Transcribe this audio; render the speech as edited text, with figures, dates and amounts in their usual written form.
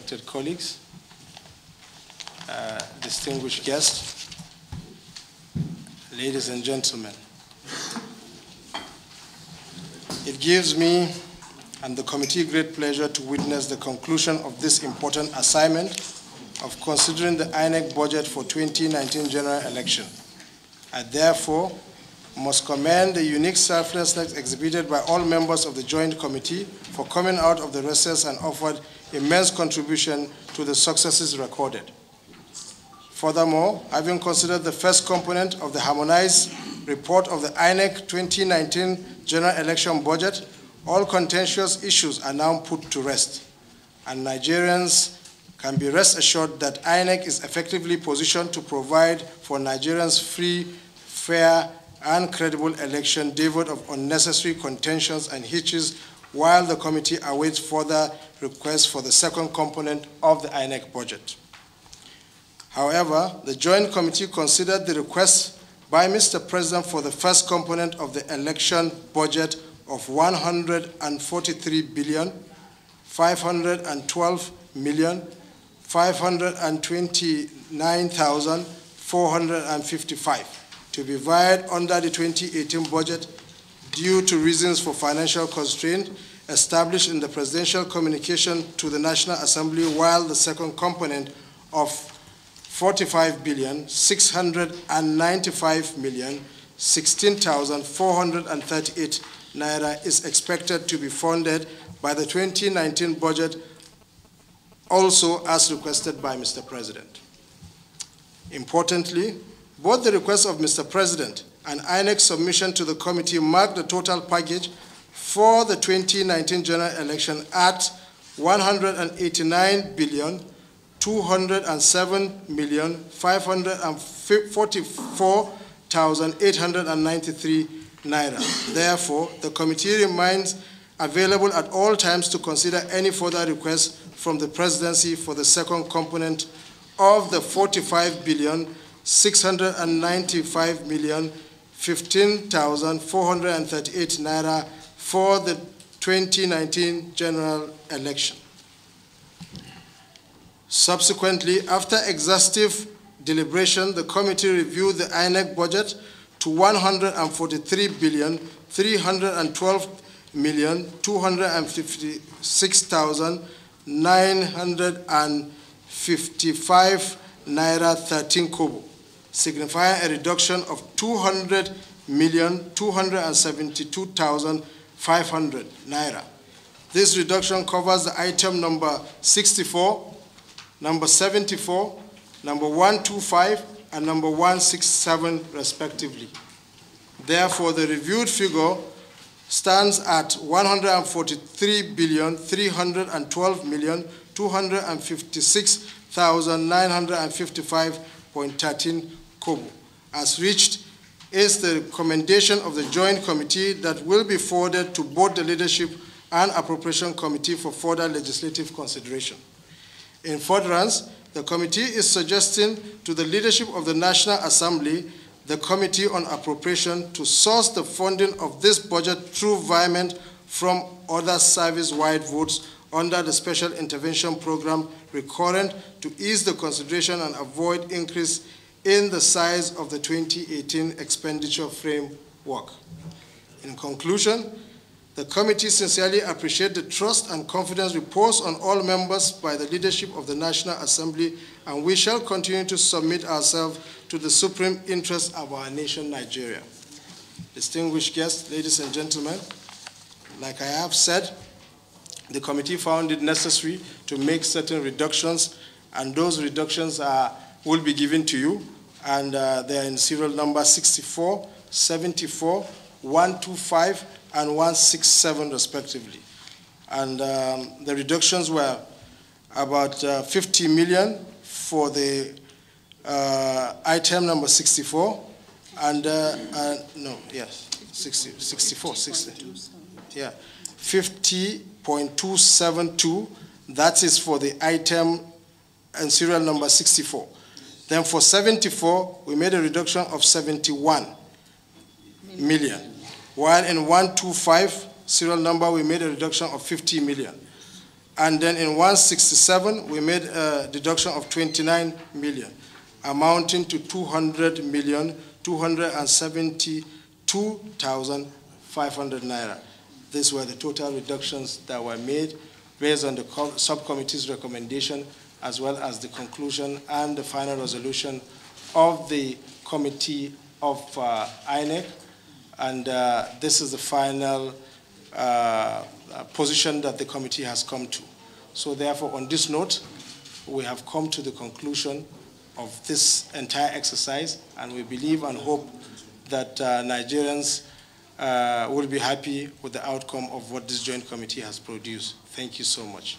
respected colleagues, distinguished guests, ladies and gentlemen. It gives me and the committee great pleasure to witness the conclusion of this important assignment of considering the INEC budget for 2019 general election. I therefore must commend the unique selflessness exhibited by all members of the Joint Committee for coming out of the recess and offered immense contribution to the successes recorded. Furthermore, having considered the first component of the harmonized report of the INEC 2019 general election budget, all contentious issues are now put to rest, and Nigerians can be rest assured that INEC is effectively positioned to provide for Nigerians free, fair, and credible election devoid of unnecessary contentions and hitches while the committee awaits further requests for the second component of the INEC budget. However, the Joint Committee considered the request by Mr. President for the first component of the election budget of 143,512,529,455 to be divided under the 2018 budget due to reasons for financial constraint established in the Presidential Communication to the National Assembly, while the second component of 45,695,016,438 naira is expected to be funded by the 2019 budget, also as requested by Mr. President. Importantly, both the request of Mr. President and INEC submission to the committee mark the total package for the 2019 general election at 189,207,544,893 naira. Therefore, the committee remains available at all times to consider any further requests from the presidency for the second component of the 45,695,015,438 naira for the 2019 general election. Subsequently, after exhaustive deliberation, the committee reviewed the INEC budget to 143,312,256,955 naira 13 kobo, signifying a reduction of 200,272,500 naira. This reduction covers the item number 64, number 74, number 125, and number 167, respectively. Therefore, the reviewed figure stands at 143,312,256,955.13 kobo. As reached is the recommendation of the Joint Committee that will be forwarded to both the Leadership and Appropriation Committee for further legislative consideration. In furtherance, the committee is suggesting to the leadership of the National Assembly, the Committee on Appropriation, to source the funding of this budget through virement from other service-wide votes under the Special Intervention Program recurrent to ease the consideration and avoid increase in the size of the 2018 expenditure framework. In conclusion, the committee sincerely appreciates the trust and confidence reposed on all members by the leadership of the National Assembly, and we shall continue to submit ourselves to the supreme interests of our nation, Nigeria. Distinguished guests, ladies and gentlemen, like I have said, the committee found it necessary to make certain reductions, and those reductions will be given to you, and they are in serial number 64, 74, 125, and 167 respectively. And the reductions were about 50 million for the item number 64, and 50.272, that is for the item and serial number 64. Then for 74, we made a reduction of 71 million. While in 125 serial number, we made a reduction of 50 million. And then in 167, we made a deduction of 29 million, amounting to 200,272,500 naira. These were the total reductions that were made based on the subcommittee's recommendation, as well as the conclusion and the final resolution of the committee of INEC. And this is the final position that the committee has come to. So therefore, on this note, we have come to the conclusion of this entire exercise, and we believe and hope that Nigerians will be happy with the outcome of what this joint committee has produced. Thank you so much.